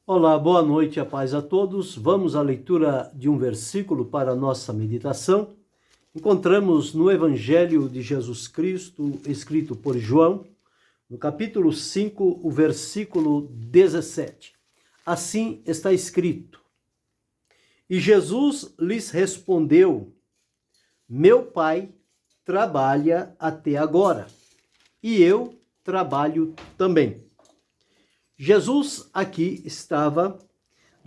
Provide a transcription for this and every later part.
Olá, boa noite, a paz a todos. Vamos à leitura de um versículo para a nossa meditação. Encontramos no Evangelho de Jesus Cristo, escrito por João, no capítulo 5, o versículo 17. Assim está escrito: E Jesus lhes respondeu: Meu Pai trabalha até agora, e eu trabalho também. Jesus aqui estava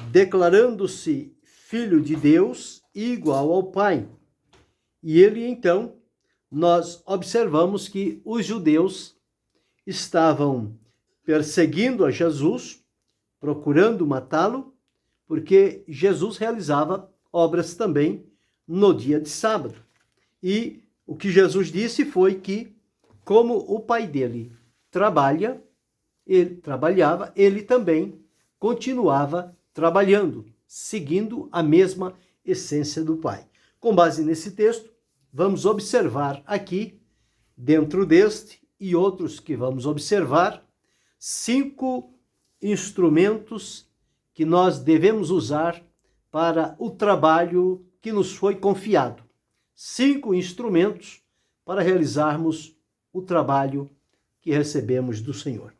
declarando-se filho de Deus e igual ao Pai. E ele então, nós observamos que os judeus estavam perseguindo a Jesus, procurando matá-lo, porque Jesus realizava obras também no dia de sábado. E o que Jesus disse foi que, como o Pai dele trabalhava, ele também continuava trabalhando, seguindo a mesma essência do Pai. Com base nesse texto, vamos observar aqui, dentro deste e outros que vamos observar, 5 instrumentos que nós devemos usar para o trabalho que nos foi confiado. 5 instrumentos para realizarmos o trabalho que recebemos do Senhor.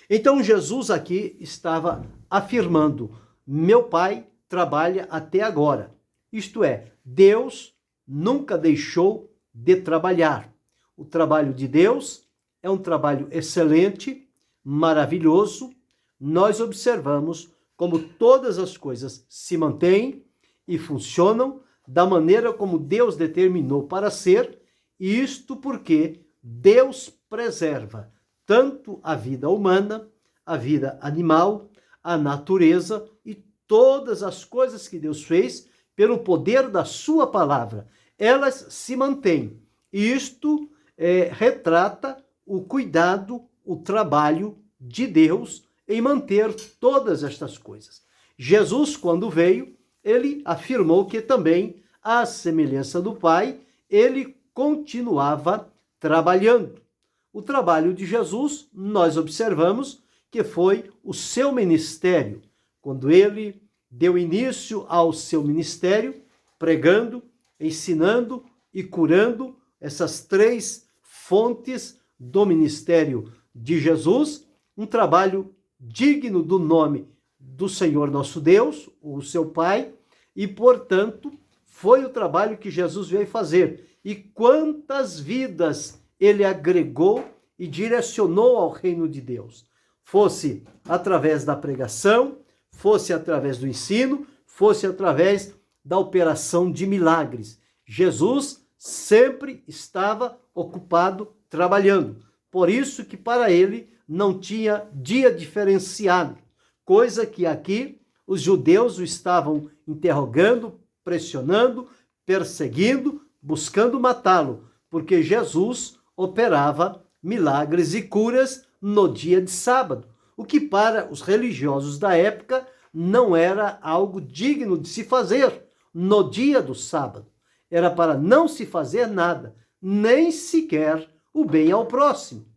Então Jesus aqui estava afirmando: meu Pai trabalha até agora. Isto é, Deus nunca deixou de trabalhar. O trabalho de Deus é um trabalho excelente, maravilhoso. Nós observamos como todas as coisas se mantêm e funcionam da maneira como Deus determinou para ser, e isto porque Deus preserva tanto a vida humana, a vida animal, a natureza e todas as coisas que Deus fez pelo poder da sua palavra. Elas se mantêm. E isto retrata o cuidado, o trabalho de Deus em manter todas estas coisas. Jesus, quando veio, ele afirmou que também, à semelhança do Pai, ele continuava trabalhando. O trabalho de Jesus, nós observamos que foi o seu ministério. Quando ele deu início ao seu ministério, pregando, ensinando e curando, essas 3 fontes do ministério de Jesus, um trabalho digno do nome do Senhor nosso Deus, o seu Pai, e, portanto, foi o trabalho que Jesus veio fazer. E quantas vidas ele agregou e direcionou ao reino de Deus. Fosse através da pregação, fosse através do ensino, fosse através da operação de milagres. Jesus sempre estava ocupado trabalhando. Por isso que para ele não tinha dia diferenciado. Coisa que aqui os judeus o estavam interrogando, pressionando, perseguindo, buscando matá-lo, porque Jesus operava milagres e curas no dia de sábado, o que para os religiosos da época não era algo digno de se fazer no dia do sábado. Era para não se fazer nada, nem sequer o bem ao próximo.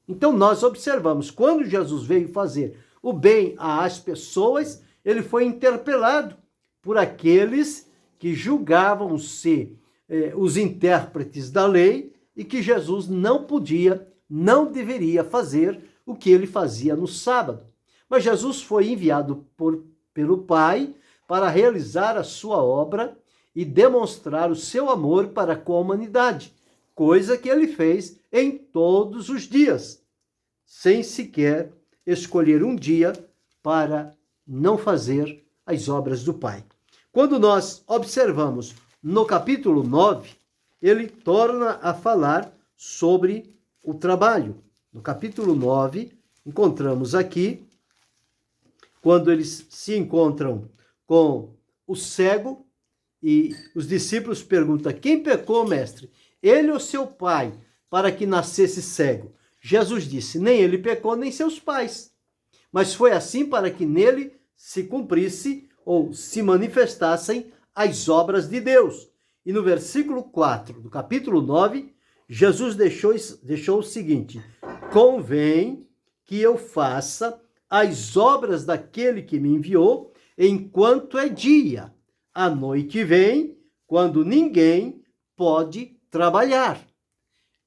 Então nós observamos, quando Jesus veio fazer o bem às pessoas, ele foi interpelado por aqueles que julgavam-se os intérpretes da lei e que Jesus não podia, não deveria fazer o que ele fazia no sábado. Mas Jesus foi enviado pelo Pai para realizar a sua obra e demonstrar o seu amor para com a humanidade, coisa que ele fez em todos os dias, sem sequer escolher um dia para não fazer as obras do Pai. Quando nós observamos no capítulo 9, ele torna a falar sobre o trabalho. No capítulo 9, encontramos aqui, quando eles se encontram com o cego, e os discípulos perguntam: quem pecou, mestre? Ele ou seu pai, para que nascesse cego? Jesus disse: nem ele pecou, nem seus pais. Mas foi assim para que nele se cumprisse ou se manifestassem as obras de Deus. E no versículo 4 do capítulo 9, Jesus deixou o seguinte: convém que eu faça as obras daquele que me enviou enquanto é dia. A noite vem quando ninguém pode trabalhar.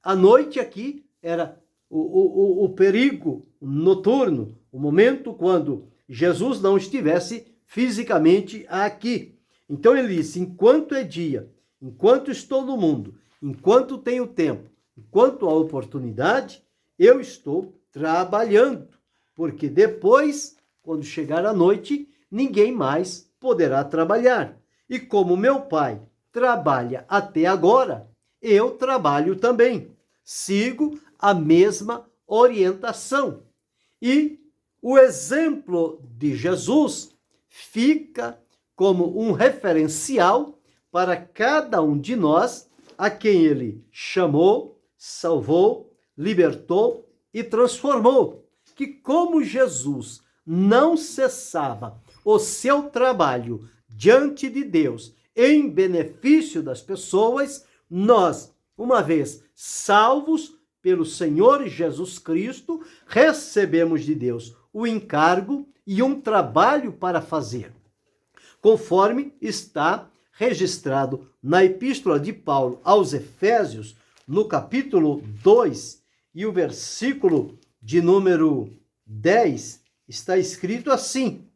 A noite aqui era o perigo noturno, o momento quando Jesus não estivesse fisicamente aqui. Então ele disse, enquanto é dia, enquanto estou no mundo, enquanto tenho tempo, enquanto há oportunidade, eu estou trabalhando, porque depois, quando chegar a noite, ninguém mais poderá trabalhar. E como meu pai trabalha até agora, eu trabalho também. Sigo a mesma orientação. E o exemplo de Jesus fica como um referencial para cada um de nós a quem ele chamou, salvou, libertou e transformou. Que como Jesus não cessava o seu trabalho diante de Deus em benefício das pessoas, nós, uma vez salvos pelo Senhor Jesus Cristo, recebemos de Deus o encargo e um trabalho para fazer, conforme está registrado na Epístola de Paulo aos Efésios, no capítulo 2, e o versículo de número 10, está escrito assim: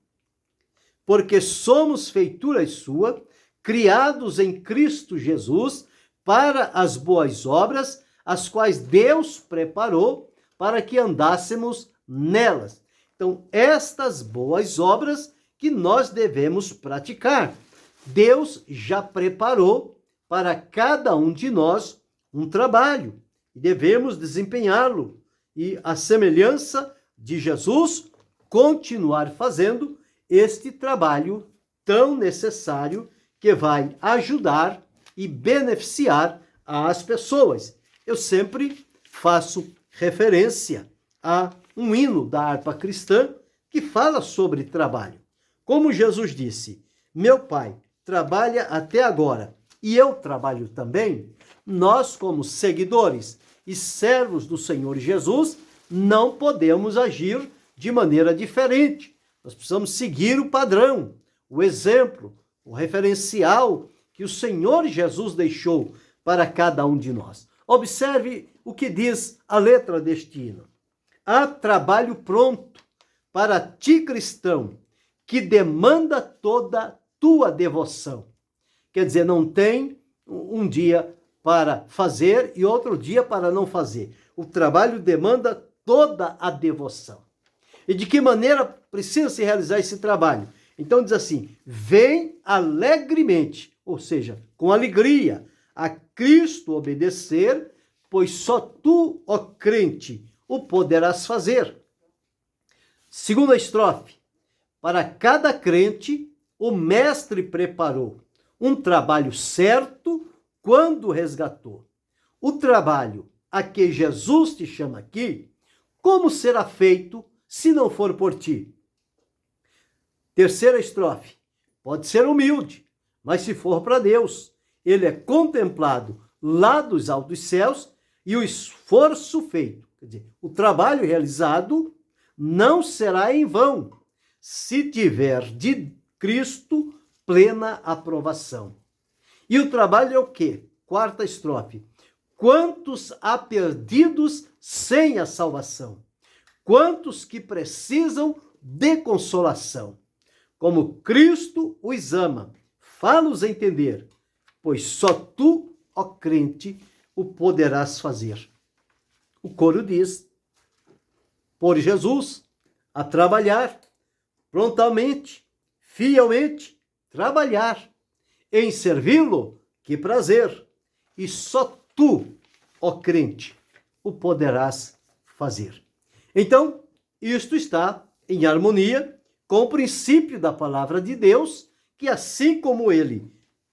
porque somos feitura sua, criados em Cristo Jesus, para as boas obras, as quais Deus preparou para que andássemos nelas. Então, estas boas obras que nós devemos praticar. Deus já preparou para cada um de nós um trabalho e devemos desempenhá-lo. E a semelhança de Jesus, continuar fazendo este trabalho tão necessário que vai ajudar e beneficiar as pessoas. Eu sempre faço referência a um hino da harpa cristã que fala sobre trabalho. Como Jesus disse, meu Pai trabalha até agora e eu trabalho também, nós, como seguidores e servos do Senhor Jesus, não podemos agir de maneira diferente. Nós precisamos seguir o padrão, o exemplo, o referencial que o Senhor Jesus deixou para cada um de nós. Observe o que diz a letra deste hino. Há trabalho pronto para ti, cristão, que demanda toda tua devoção. Quer dizer, não tem um dia para fazer e outro dia para não fazer. O trabalho demanda toda a devoção. E de que maneira precisa se realizar esse trabalho? Então diz assim, vem alegremente, ou seja, com alegria, a Cristo obedecer, pois só tu, ó crente, o poderás fazer. Segunda estrofe, para cada crente, o mestre preparou um trabalho certo quando resgatou. O trabalho a que Jesus te chama aqui, como será feito se não for por ti? Terceira estrofe, pode ser humilde, mas se for para Deus, ele é contemplado lá dos altos céus e o esforço feito, quer dizer, o trabalho realizado não será em vão, se tiver de Cristo plena aprovação. E o trabalho é o quê? Quarta estrofe. Quantos há perdidos sem a salvação? Quantos que precisam de consolação? Como Cristo os ama, fá-los entender, pois só tu, ó crente, o poderás fazer. O coro diz, por Jesus, a trabalhar, prontamente, fielmente, trabalhar, em servi-lo, que prazer, e só tu, ó crente, o poderás fazer. Então, isto está em harmonia com o princípio da palavra de Deus, que assim como ele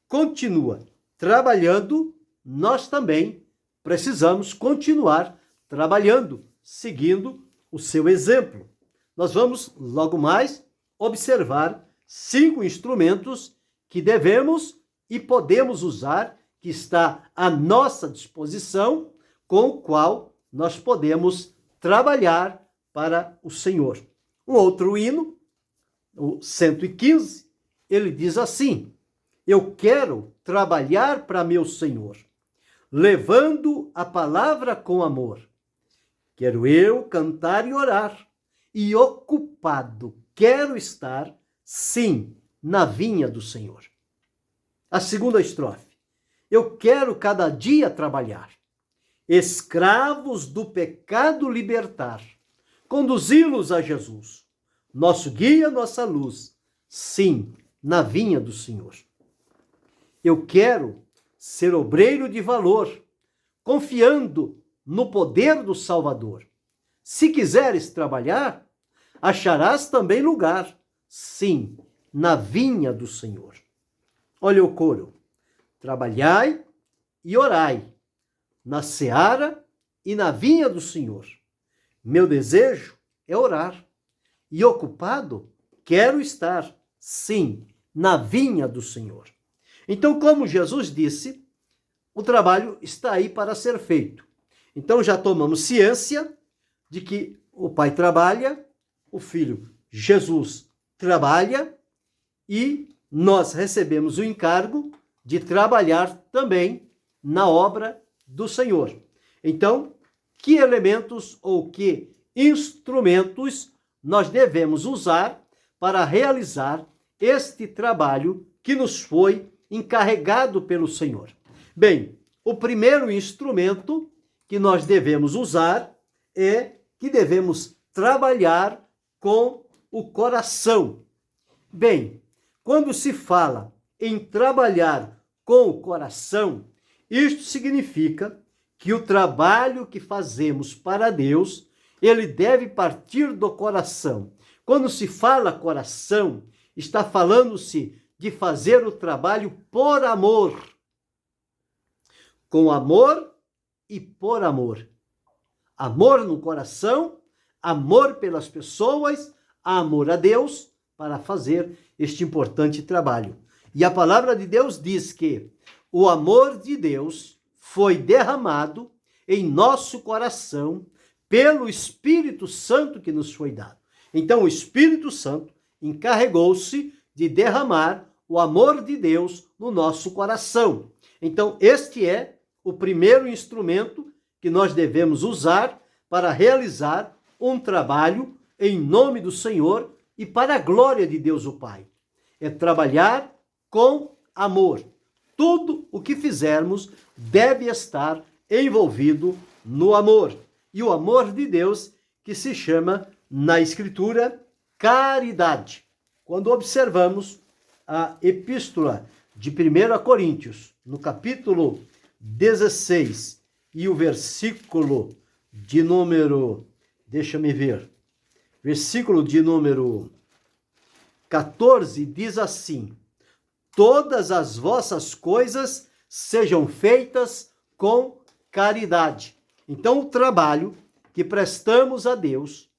continua trabalhando, nós também precisamos continuar trabalhando, seguindo o seu exemplo. Nós vamos, logo mais, observar 5 instrumentos que devemos e podemos usar, que está à nossa disposição, com o qual nós podemos trabalhar para o Senhor. Um outro hino, o 115, ele diz assim: eu quero trabalhar para meu Senhor, levando a palavra com amor. Quero eu cantar e orar, e ocupado quero estar, sim, na vinha do Senhor. A segunda estrofe: eu quero cada dia trabalhar, escravos do pecado libertar, conduzi-los a Jesus, nosso guia, nossa luz, sim, na vinha do Senhor. Eu quero ser obreiro de valor, confiando no poder do Salvador. Se quiseres trabalhar, acharás também lugar, sim, na vinha do Senhor. Olha o coro: trabalhai e orai, na seara e na vinha do Senhor. Meu desejo é orar, e ocupado quero estar, sim, na vinha do Senhor. Então, como Jesus disse, o trabalho está aí para ser feito. Então, já tomamos ciência de que o Pai trabalha, o Filho Jesus trabalha, e nós recebemos o encargo de trabalhar também na obra do Senhor. Então, que elementos ou que instrumentos nós devemos usar para realizar este trabalho que nos foi encarregado pelo Senhor? Bem, o primeiro instrumento que nós devemos usar é que devemos trabalhar com o coração. Bem, quando se fala em trabalhar com o coração, isto significa que o trabalho que fazemos para Deus, ele deve partir do coração. Quando se fala coração, está falando-se de fazer o trabalho por amor. Com amor e por amor. Amor no coração, amor pelas pessoas, amor a Deus, para fazer este importante trabalho. E a palavra de Deus diz que o amor de Deus foi derramado em nosso coração pelo Espírito Santo que nos foi dado. Então, o Espírito Santo encarregou-se de derramar o amor de Deus no nosso coração. Então, este é o primeiro instrumento que nós devemos usar para realizar um trabalho em nome do Senhor e para a glória de Deus o Pai. É trabalhar com amor. Tudo o que fizermos deve estar envolvido no amor. E o amor de Deus, que se chama na Escritura caridade. Quando observamos a epístola de 1 Coríntios, no capítulo 16 e o versículo de número, versículo de número 14 diz assim: todas as vossas coisas sejam feitas com caridade. Então, o trabalho que prestamos a Deus,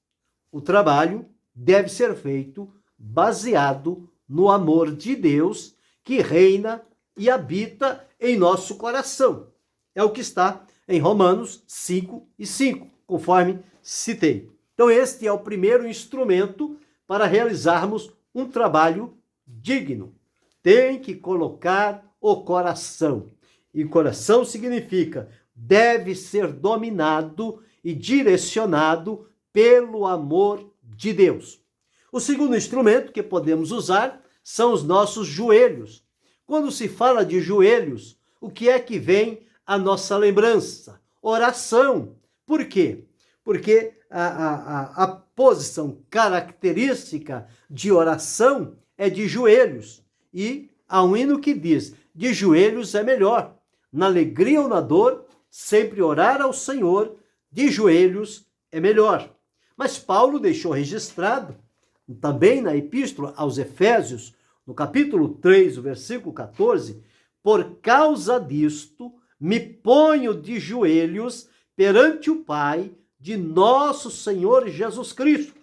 o trabalho deve ser feito baseado no amor de Deus que reina e habita em nosso coração. É o que está em Romanos 5:5, conforme citei. Então, este é o primeiro instrumento para realizarmos um trabalho digno. Tem que colocar o coração. E coração significa deve ser dominado e direcionado pelo amor de Deus. O segundo instrumento que podemos usar são os nossos joelhos. Quando se fala de joelhos, o que é que vem à nossa lembrança? Oração. Por quê? Porque a posição característica de oração é de joelhos. E há um hino que diz: de joelhos é melhor. Na alegria ou na dor, sempre orar ao Senhor, de joelhos é melhor. Mas Paulo deixou registrado, também na epístola aos Efésios, no capítulo 3, o versículo 14, por causa disto, me ponho de joelhos perante o Pai de nosso Senhor Jesus Cristo,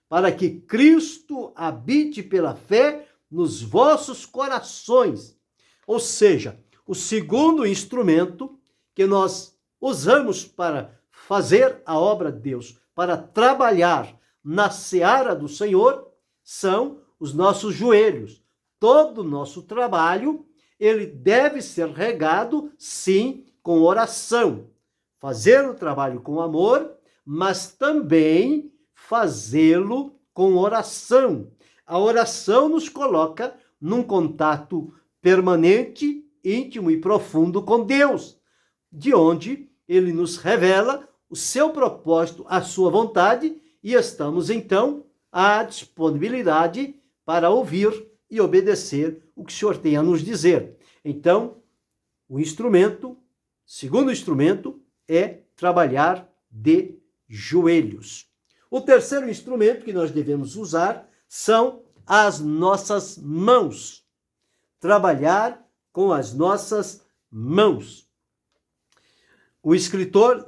para que Cristo habite pela fé nos vossos corações. Ou seja, o segundo instrumento que nós usamos para fazer a obra de Deus, para trabalhar na seara do Senhor são os nossos joelhos. Todo o nosso trabalho, ele deve ser regado, sim, com oração. Fazer o trabalho com amor, mas também fazê-lo com oração. A oração nos coloca num contato permanente, íntimo e profundo com Deus, de onde ele nos revela o seu propósito, a sua vontade, e estamos, então, à disponibilidade para ouvir e obedecer o que o Senhor tem a nos dizer. Então, o segundo instrumento, é trabalhar de joelhos. O terceiro instrumento que nós devemos usar são as nossas mãos. Trabalhar com as nossas mãos. O escritor,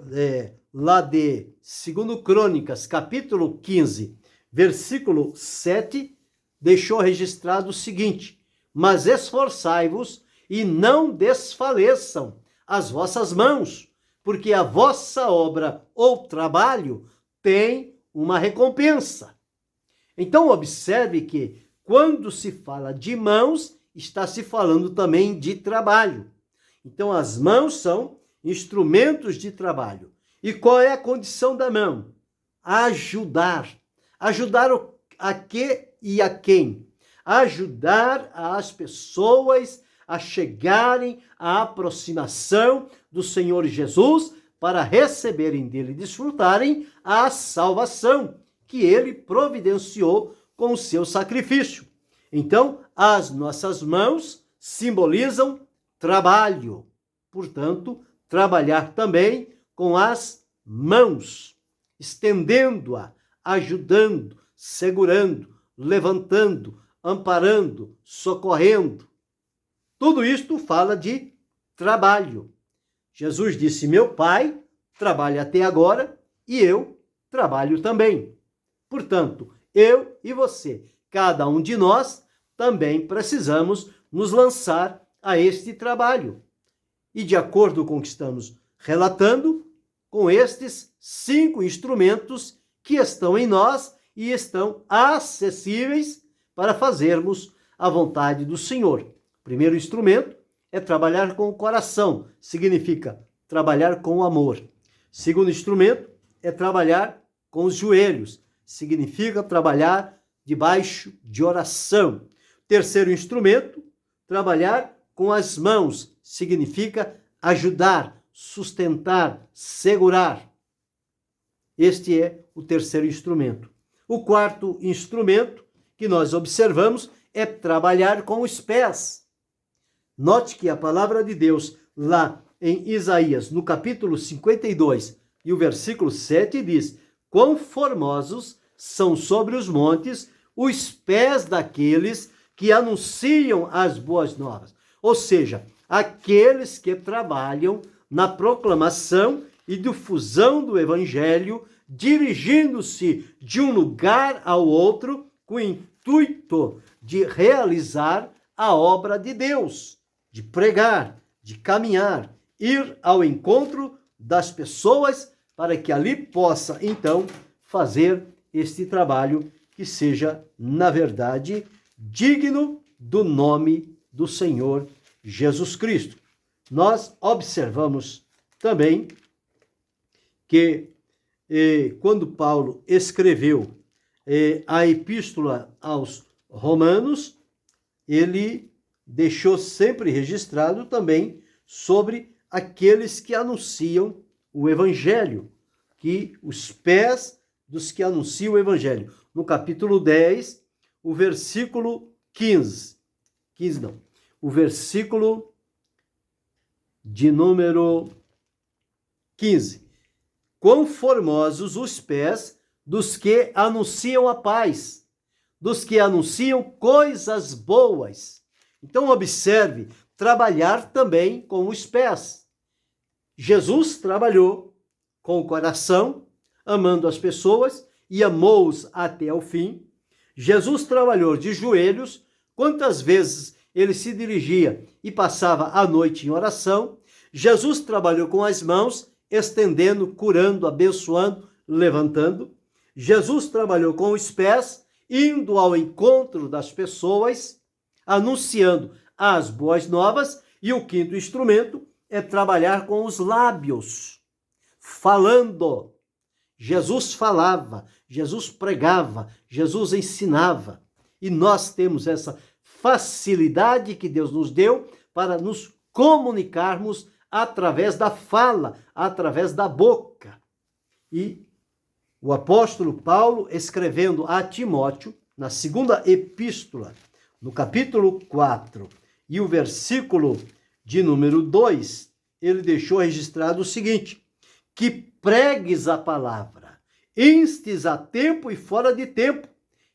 lá de 2 Crônicas, capítulo 15, versículo 7, deixou registrado o seguinte: mas esforçai-vos e não desfaleçam as vossas mãos, porque a vossa obra ou trabalho tem uma recompensa. Então, observe que, quando se fala de mãos, está se falando também de trabalho. Então, as mãos são instrumentos de trabalho. E qual é a condição da mão? Ajudar. Ajudar a que e a quem? Ajudar as pessoas a chegarem à aproximação do Senhor Jesus para receberem dele e desfrutarem a salvação que ele providenciou com o seu sacrifício. Então, as nossas mãos simbolizam trabalho. Portanto, trabalhar também com as mãos, estendendo-a, ajudando, segurando, levantando, amparando, socorrendo. Tudo isto fala de trabalho. Jesus disse: meu Pai trabalha até agora e eu trabalho também. Portanto, eu e você, cada um de nós, também precisamos nos lançar a este trabalho. E de acordo com o que estamos relatando, com estes 5 instrumentos que estão em nós e estão acessíveis para fazermos a vontade do Senhor. O primeiro instrumento é trabalhar com o coração, significa trabalhar com o amor. Segundo instrumento é trabalhar com os joelhos, significa trabalhar debaixo de oração. Terceiro instrumento, trabalhar com as mãos, significa ajudar, sustentar, segurar. Este é o terceiro instrumento. O quarto instrumento que nós observamos é trabalhar com os pés. Note que a palavra de Deus, lá em Isaías, no capítulo 52, e o versículo 7 diz: quão formosos são sobre os montes os pés daqueles que anunciam as boas novas. Ou seja, aqueles que trabalham na proclamação e difusão do evangelho, dirigindo-se de um lugar ao outro com o intuito de realizar a obra de Deus, de pregar, de caminhar, ir ao encontro das pessoas para que ali possa, então, fazer este trabalho que seja, na verdade, digno do nome do Senhor Jesus Cristo. Nós observamos também que quando Paulo escreveu a epístola aos Romanos, ele deixou sempre registrado também sobre aqueles que anunciam o evangelho, que os pés dos que anunciam o evangelho. No capítulo 10, o versículo 15. O versículo de número 15. Quão formosos os pés dos que anunciam a paz, dos que anunciam coisas boas. Então, observe, trabalhar também com os pés. Jesus trabalhou com o coração, amando as pessoas, e amou-os até o fim. Jesus trabalhou de joelhos. Quantas vezes ele se dirigia e passava a noite em oração? Jesus trabalhou com as mãos, estendendo, curando, abençoando, levantando. Jesus trabalhou com os pés, indo ao encontro das pessoas, anunciando as boas novas. E o quinto instrumento é trabalhar com os lábios, falando. Jesus falava, Jesus pregava, Jesus ensinava. E nós temos essa facilidade que Deus nos deu para nos comunicarmos através da fala, através da boca. E o apóstolo Paulo, escrevendo a Timóteo, na segunda epístola, no capítulo 4, e o versículo de número 2, ele deixou registrado o seguinte: que pregues a palavra, instes a tempo e fora de tempo,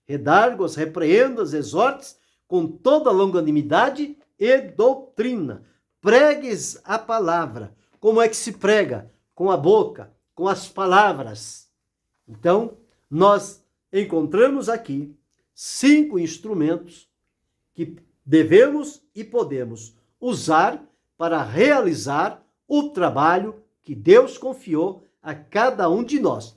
redarguas, repreendas, exortes, com toda longanimidade e doutrina. Pregues a palavra. Como é que se prega? Com a boca, com as palavras. Então, nós encontramos aqui 5 instrumentos que devemos e podemos usar para realizar o trabalho que Deus confiou a cada um de nós.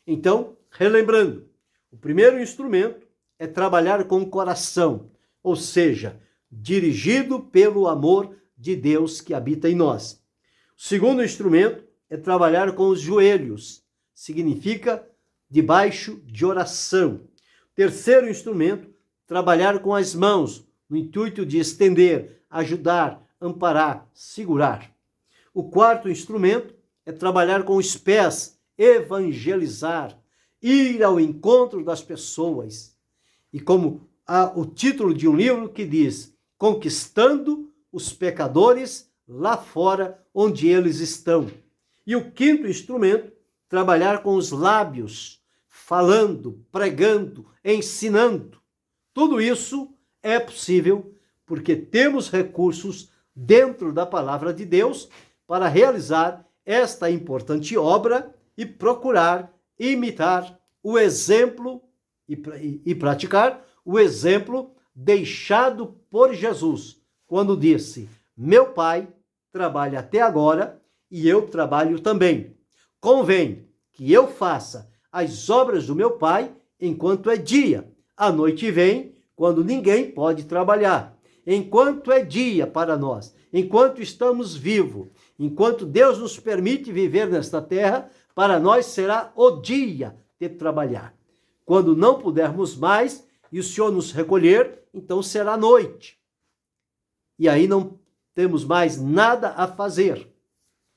Então, relembrando, o primeiro instrumento é trabalhar com o coração, ou seja, dirigido pelo amor de Deus que habita em nós. O segundo instrumento é trabalhar com os joelhos, significa debaixo de oração. O terceiro instrumento, trabalhar com as mãos, no intuito de estender, ajudar, amparar, segurar. O quarto instrumento é trabalhar com os pés, evangelizar, ir ao encontro das pessoas. E como há o título de um livro que diz, conquistando os pecadores lá fora onde eles estão. E o quinto instrumento, trabalhar com os lábios, falando, pregando, ensinando. Tudo isso é possível porque temos recursos dentro da palavra de Deus para realizar esta importante obra e procurar imitar o exemplo e praticar o exemplo deixado por Jesus, quando disse: meu Pai trabalha até agora e eu trabalho também. Convém que eu faça as obras do meu Pai enquanto é dia. A noite vem quando ninguém pode trabalhar. Enquanto é dia para nós, enquanto estamos vivos, enquanto Deus nos permite viver nesta terra, para nós será o dia de trabalhar. Quando não pudermos mais e o Senhor nos recolher, então será noite. E aí não temos mais nada a fazer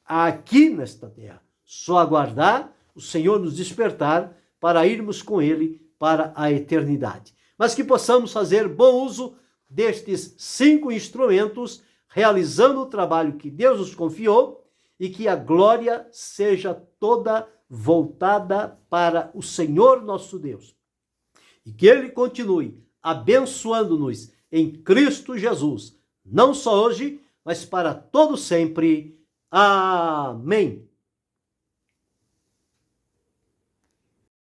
aqui nesta terra. Só aguardar o Senhor nos despertar para irmos com Ele para a eternidade. Mas que possamos fazer bom uso destes 5 instrumentos, realizando o trabalho que Deus nos confiou, e que a glória seja toda voltada para o Senhor nosso Deus. E que Ele continue abençoando-nos em Cristo Jesus, não só hoje, mas para todo sempre. Amém.